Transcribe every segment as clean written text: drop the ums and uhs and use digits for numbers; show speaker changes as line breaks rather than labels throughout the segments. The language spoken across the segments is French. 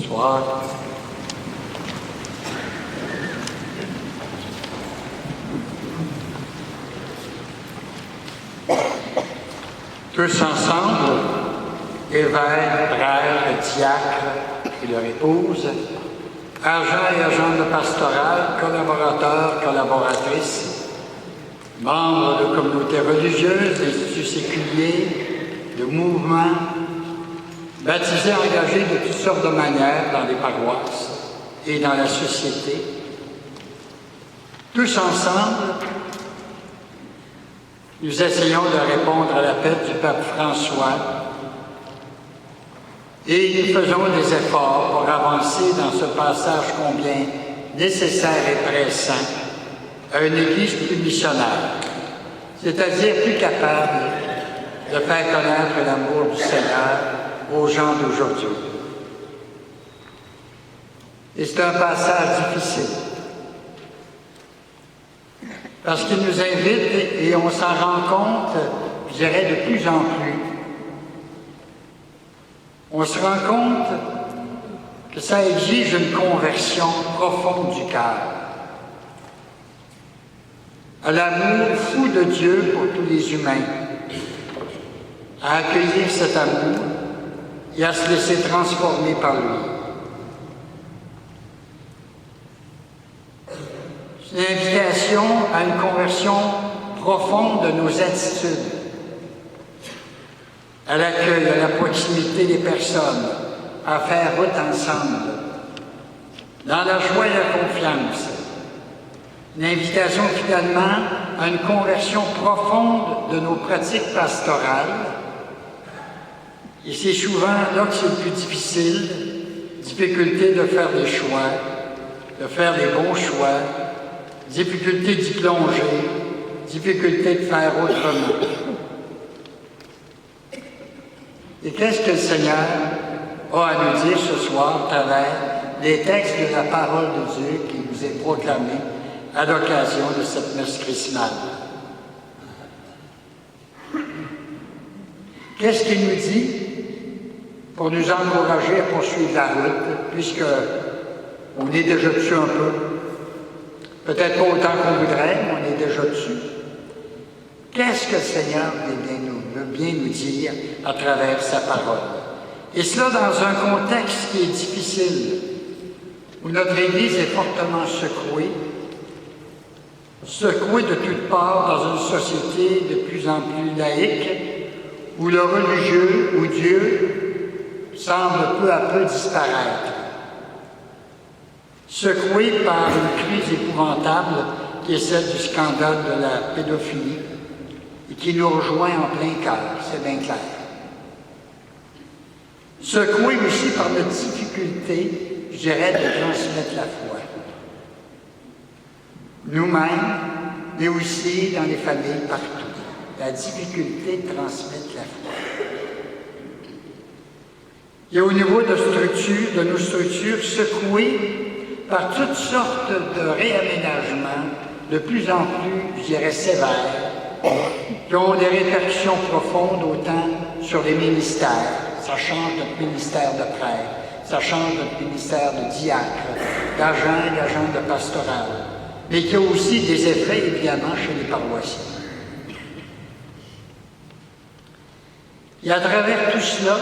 Bonsoir. Tous ensemble, évêques, prêtres, diacres et leur épouse, agents et agents de pastoral, collaborateurs, collaboratrices, membres de communautés religieuses, d'instituts séculiers, de mouvements, baptisés, engagés de toutes sortes de manières dans les paroisses et dans la société. Tous ensemble, nous essayons de répondre à l'appel du pape François et nous faisons des efforts pour avancer dans ce passage combien nécessaire et pressant à une Église plus missionnaire, c'est-à-dire plus capable de faire connaître l'amour du Seigneur aux gens d'aujourd'hui. Et c'est un passage difficile, parce qu'il nous invite, et on s'en rend compte, je dirais, de plus en plus. On se rend compte que ça exige une conversion profonde du cœur, à l'amour fou de Dieu pour tous les humains, à accueillir cet amour et à se laisser transformer par lui. C'est une invitation à une conversion profonde de nos attitudes, à l'accueil, à la proximité des personnes, à faire route ensemble, dans la joie et la confiance. Une invitation finalement à une conversion profonde de nos pratiques pastorales. Et c'est souvent là que c'est le plus difficile, difficulté de faire des choix, de faire des bons choix, difficulté d'y plonger, difficulté de faire autrement. Et qu'est-ce que le Seigneur a à nous dire ce soir à travers les textes de la parole de Dieu qui nous est proclamée à l'occasion de cette messe chrismale? Qu'est-ce qu'il nous dit pour nous encourager à poursuivre la route, puisqu'on est déjà dessus un peu? Peut-être pas autant qu'on voudrait, mais on est déjà dessus. Qu'est-ce que le Seigneur veut bien nous dire à travers sa parole? Et cela dans un contexte qui est difficile, où notre Église est fortement secouée de toutes parts dans une société de plus en plus laïque, où le religieux, où Dieu semble peu à peu disparaître. Secoué par une crise épouvantable qui est celle du scandale de la pédophilie et qui nous rejoint en plein cœur, c'est bien clair. Secoué aussi par notre difficulté, je dirais, de transmettre la foi. Nous-mêmes, mais aussi dans les familles partout. La difficulté de transmettre la foi. Et au niveau de nos structures, secouées par toutes sortes de réaménagements de plus en plus, je dirais, sévères, qui ont des répercussions profondes autant sur les ministères. Ça change notre ministère de prêtre, ça change notre ministère de diacre, d'agents et d'agents de pastoral, mais qui a aussi des effets, évidemment, chez les paroissiens. Et à travers tout cela,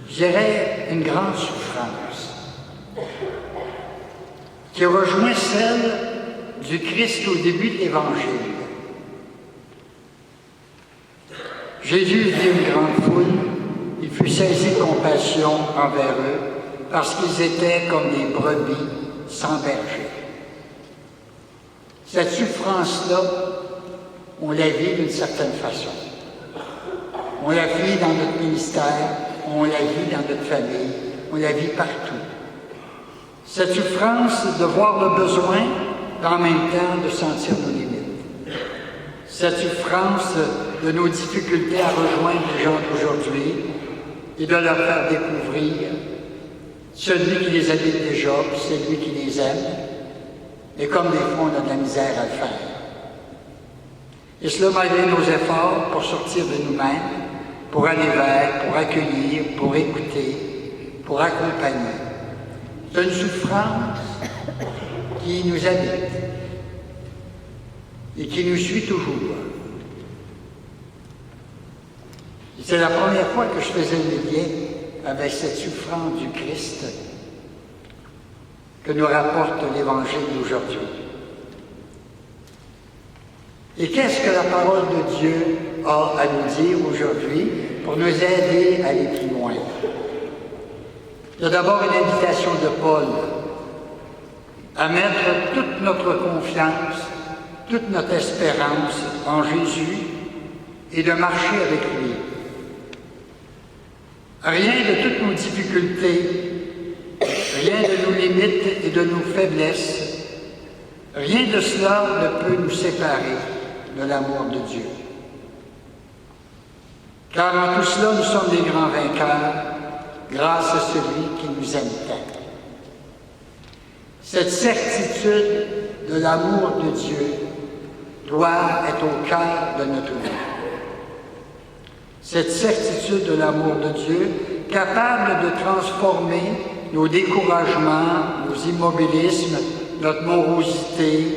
je dirais une grande souffrance qui rejoint celle du Christ au début de l'Évangile. Jésus vit une grande foule, il fut saisi de compassion envers eux parce qu'ils étaient comme des brebis sans berger. Cette souffrance-là, on la vit d'une certaine façon. On la vit dans notre ministère, on la vit dans notre famille, on la vit partout. Cette souffrance de voir le besoin, et en même temps de sentir nos limites. Cette souffrance de nos difficultés à rejoindre les gens d'aujourd'hui et de leur faire découvrir celui qui les habite déjà, puis celui qui les aime. Et comme des fois, on a de la misère à le faire. Et cela malgré nos efforts pour sortir de nous-mêmes, pour aller vers, pour accueillir, pour écouter, pour accompagner. C'est une souffrance qui nous habite et qui nous suit toujours. C'est la première fois que je faisais le lien avec cette souffrance du Christ que nous rapporte l'Évangile d'aujourd'hui. Et qu'est-ce que la parole de Dieu a à nous dire aujourd'hui pour nous aider à aller plus loin? Il y a d'abord une invitation de Paul à mettre toute notre confiance, toute notre espérance en Jésus et de marcher avec lui. Rien de toutes nos difficultés, rien de nos limites et de nos faiblesses, rien de cela ne peut nous séparer de l'amour de Dieu. Car en tout cela, nous sommes des grands vainqueurs grâce à celui qui nous aime tant. Cette certitude de l'amour de Dieu doit être au cœur de notre vie. Cette certitude de l'amour de Dieu, capable de transformer nos découragements, nos immobilismes, notre morosité,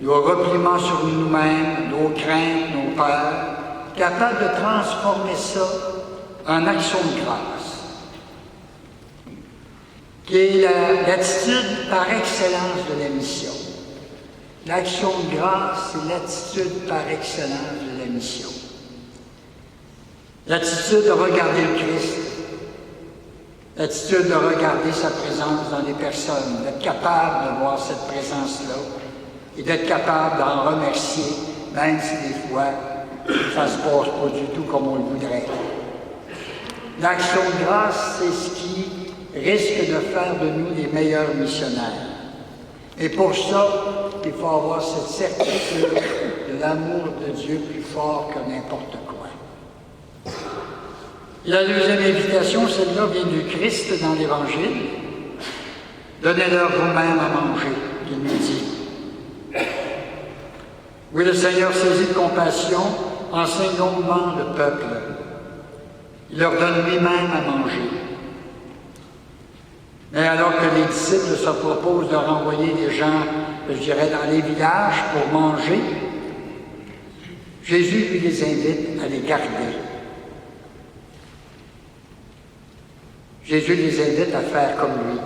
nos repliements sur nous-mêmes, nos craintes, nos peurs, capable de transformer ça en action de grâce, qui est l'attitude par excellence de la mission. L'action de grâce, c'est l'attitude par excellence de la mission. L'attitude de regarder le Christ, l'attitude de regarder sa présence dans les personnes, d'être capable de voir cette présence-là et d'être capable d'en remercier, même si des fois, ça ne se passe pas du tout comme on le voudrait. L'action de grâce, c'est ce qui risque de faire de nous les meilleurs missionnaires. Et pour ça, il faut avoir cette certitude de l'amour de Dieu plus fort que n'importe quoi. Et la deuxième invitation, celle-là vient du Christ dans l'Évangile. Donnez-leur vous-même à manger, il nous dit. Oui, le Seigneur saisi de compassion enseigne longuement le peuple. Il leur donne lui-même à manger. Mais alors que les disciples se proposent de renvoyer des gens, je dirais, dans les villages pour manger, Jésus lui les invite à les garder. Jésus les invite à faire comme lui,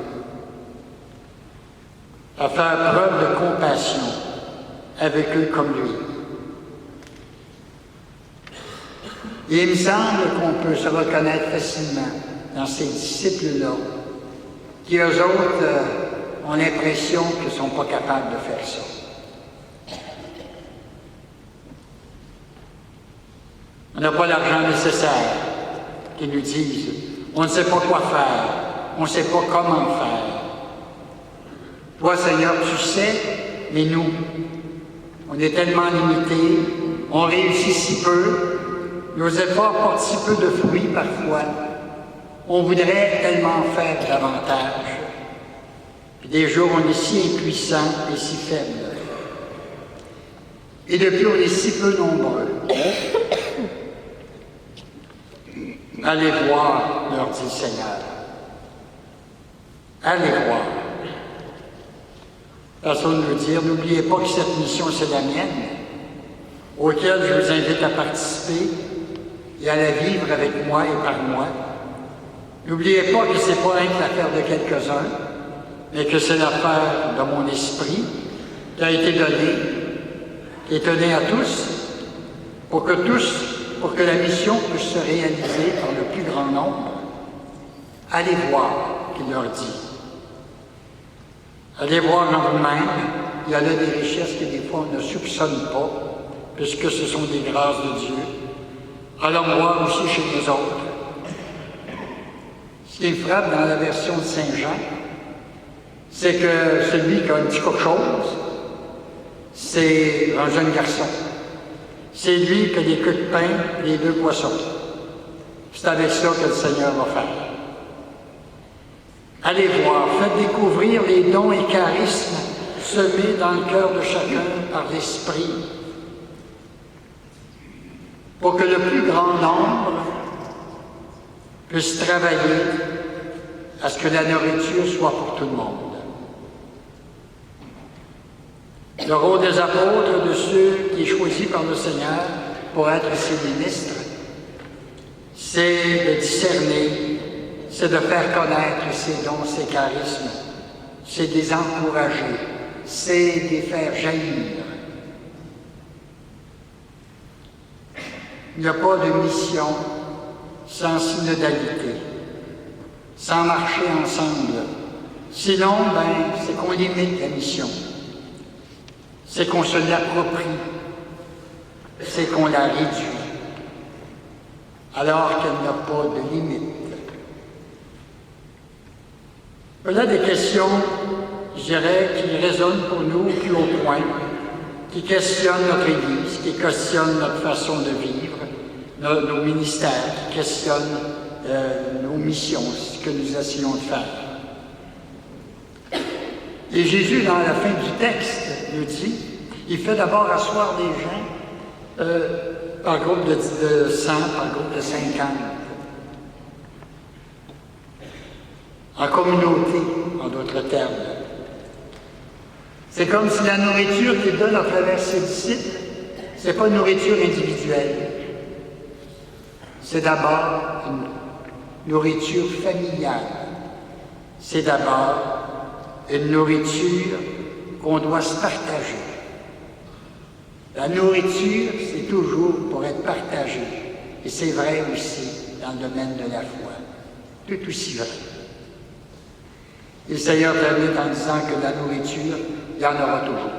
à faire preuve de compassion avec eux comme lui. Et il me semble qu'on peut se reconnaître facilement dans ces disciples-là, qui eux autres ont l'impression qu'ils ne sont pas capables de faire ça. On n'a pas l'argent nécessaire, qu'ils nous disent. On ne sait pas quoi faire, on ne sait pas comment faire. Toi, Seigneur, tu sais, mais nous, on est tellement limités, on réussit si peu, nos efforts portent si peu de fruits parfois. On voudrait tellement faire davantage. Puis des jours, on est si impuissant et si faible. Et depuis, on est si peu nombreux. Allez voir, leur dit le Seigneur. Allez voir. Façon de nous dire, n'oubliez pas que cette mission, c'est la mienne, auquel je vous invite à participer et à la vivre avec moi et par moi. N'oubliez pas que ce n'est pas l'affaire de quelques-uns, mais que c'est l'affaire de mon esprit qui a été donné, qui est donné à tous, pour que la mission puisse se réaliser par le plus grand nombre. Allez voir, qu'il leur dit. Allez voir en vous-même, il y a là des richesses que des fois on ne soupçonne pas, puisque ce sont des grâces de Dieu. Allons voir aussi chez nous autres. Ce qui me frappe dans la version de Saint Jean, c'est que celui qui a un petit quelque chose, c'est un jeune garçon. C'est lui qui a les queues de pain et les 2 poissons. C'est avec ça que le Seigneur va faire. Allez voir, faites découvrir les dons et charismes semés dans le cœur de chacun par l'Esprit, pour que le plus grand nombre puisse travailler à ce que la nourriture soit pour tout le monde. Le rôle des apôtres, de ceux qui sont choisis par le Seigneur pour être ses ministres, c'est de discerner, c'est de faire connaître ses dons, ses charismes, c'est de les encourager, c'est de les faire jaillir. Il n'y a pas de mission sans synodalité, sans marcher ensemble. Sinon, c'est qu'on limite la mission. C'est qu'on se l'approprie, c'est qu'on la réduit, alors qu'elle n'a pas de limite. Voilà des questions, je dirais, qui résonnent pour nous au plus haut point, qui questionnent notre Église, qui questionnent notre façon de vivre, nos ministères, qui questionnent nos missions, ce que nous essayons de faire. Et Jésus, dans la fin du texte, nous dit, il fait d'abord asseoir les gens par groupe de 100, par groupe de 50. En communauté, en d'autres termes. C'est comme si la nourriture qu'il donne à travers ses disciples, ce n'est pas une nourriture individuelle. C'est d'abord une nourriture familiale. C'est d'abord une nourriture qu'on doit se partager. La nourriture, c'est toujours pour être partagée. Et c'est vrai aussi dans le domaine de la foi. Tout aussi vrai. Et le Seigneur termine en disant que la nourriture, il y en aura toujours.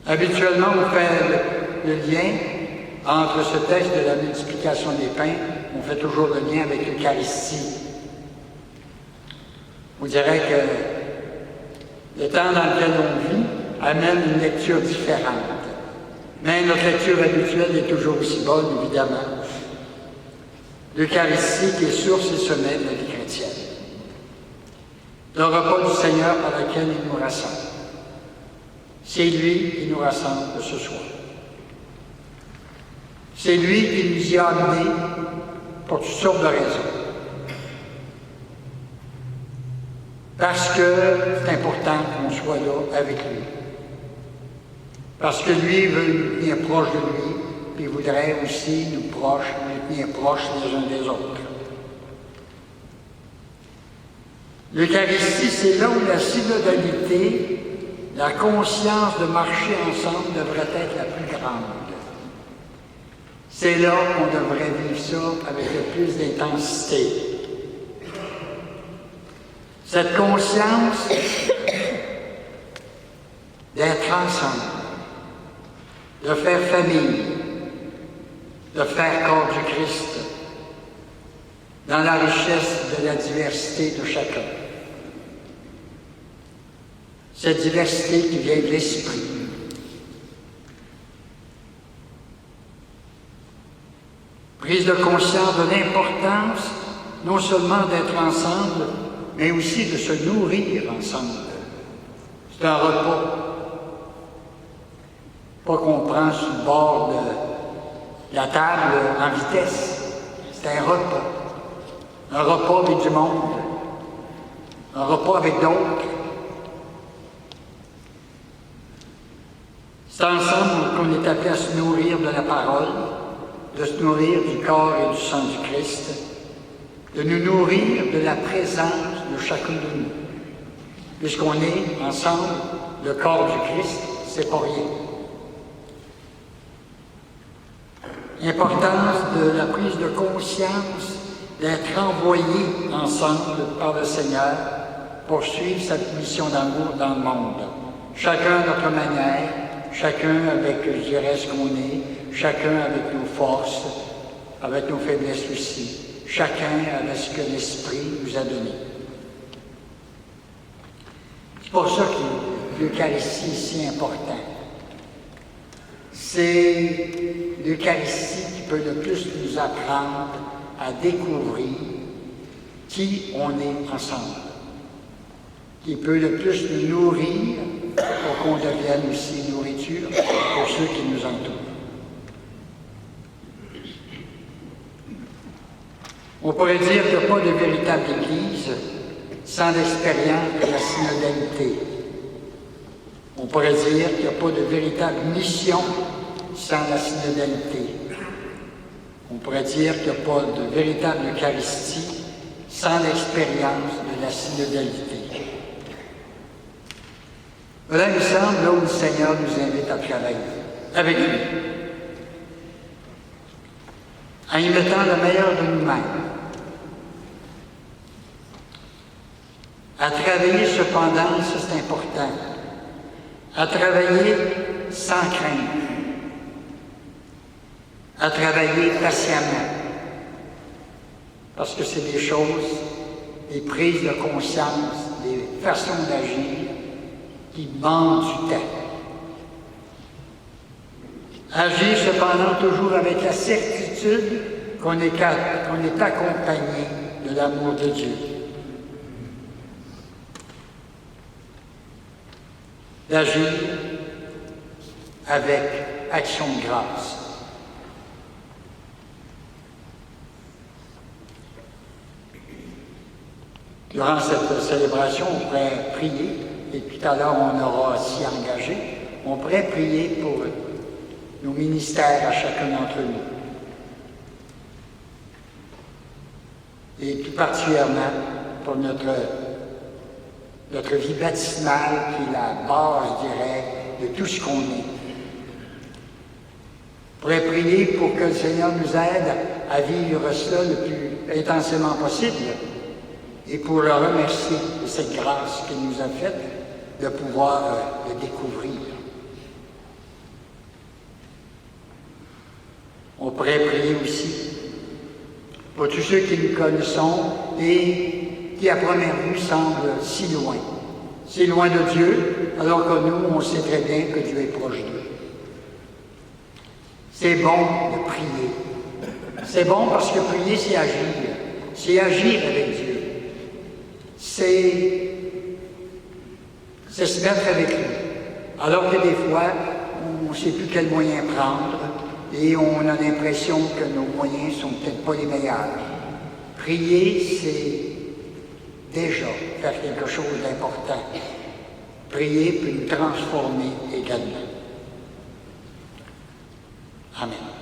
Habituellement, on fait le lien entre ce texte de la multiplication des pains, on fait toujours le lien avec l'Eucharistie. On dirait que le temps dans lequel on vit amène une lecture différente. Mais notre lecture habituelle est toujours aussi bonne, évidemment. L'Eucharistie qui est source et sommet de la vie chrétienne. Le repas du Seigneur par lequel il nous rassemble. C'est lui qui nous rassemble ce soir. C'est lui qui nous y a amenés pour toutes sortes de raisons. Parce que c'est important qu'on soit là avec lui. Parce que lui veut nous tenir proches de lui, puis il voudrait aussi nous tenir proches les uns des autres. L'Eucharistie, c'est là où la synodalité, la conscience de marcher ensemble devrait être la plus grande. C'est là qu'on devrait vivre ça avec le plus d'intensité. Cette conscience d'être ensemble, de faire famille, de faire corps du Christ, dans la richesse de la diversité de chacun. Cette diversité qui vient de l'esprit. Prise de conscience de l'importance non seulement d'être ensemble, mais aussi de se nourrir ensemble. C'est un repas. Pas qu'on prend sur le bord de la table en vitesse. C'est un repas. Un repas avec du monde. Un repas avec d'autres. C'est ensemble qu'on est appelé à se nourrir de la parole, de se nourrir du corps et du sang du Christ, de nous nourrir de la présence de chacun de nous. Puisqu'on est ensemble, le corps du Christ, c'est pas rien. L'importance de la prise de conscience d'être envoyés ensemble par le Seigneur pour suivre cette mission d'amour dans le monde. Chacun à notre manière, chacun avec, je dirais, ce qu'on est, chacun avec nos forces, avec nos faiblesses aussi, chacun avec ce que l'Esprit nous a donné. C'est pour ça que l'Eucharistie est si important. C'est l'Eucharistie qui peut le plus nous apprendre à découvrir qui on est ensemble, qui peut le plus nous nourrir pour qu'on devienne aussi nourriture pour ceux qui nous entourent. On pourrait dire qu'il n'y a pas de véritable Église sans l'expérience de la synodalité. On pourrait dire qu'il n'y a pas de véritable mission sans la synodalité. On pourrait dire qu'il n'y a pas de véritable Eucharistie sans l'expérience de la synodalité. Voilà, il me semble, là où le Seigneur nous invite à travailler, avec lui, en y mettant le meilleur de nous-mêmes, à travailler cependant, ça c'est important, à travailler sans crainte, à travailler patiemment, parce que c'est des choses, des prises de conscience, des façons d'agir qui demandent du temps. Agir cependant toujours avec la certitude qu'on est accompagné de l'amour de Dieu. D'agir avec action de grâce. Durant cette célébration, on pourrait prier, et tout à l'heure on aura s'y engagé, on pourrait prier pour nos ministères à chacun d'entre nous. Et tout particulièrement pour notre vie baptismale qui est la base, je dirais, de tout ce qu'on est. On pourrait prier pour que le Seigneur nous aide à vivre cela le plus intensément possible et pour le remercier de cette grâce qu'il nous a faite de pouvoir le découvrir. On pourrait prier aussi pour tous ceux qui nous connaissons et qui à première vue semblent si loin de Dieu, alors que nous, on sait très bien que Dieu est proche d'eux. C'est bon de prier. C'est bon parce que prier, c'est agir avec Dieu. C'est se mettre avec lui. Alors que des fois, on ne sait plus quel moyen prendre et on a l'impression que nos moyens ne sont peut-être pas les meilleurs. Prier, c'est déjà faire quelque chose d'important. Prier peut nous transformer également. Amen.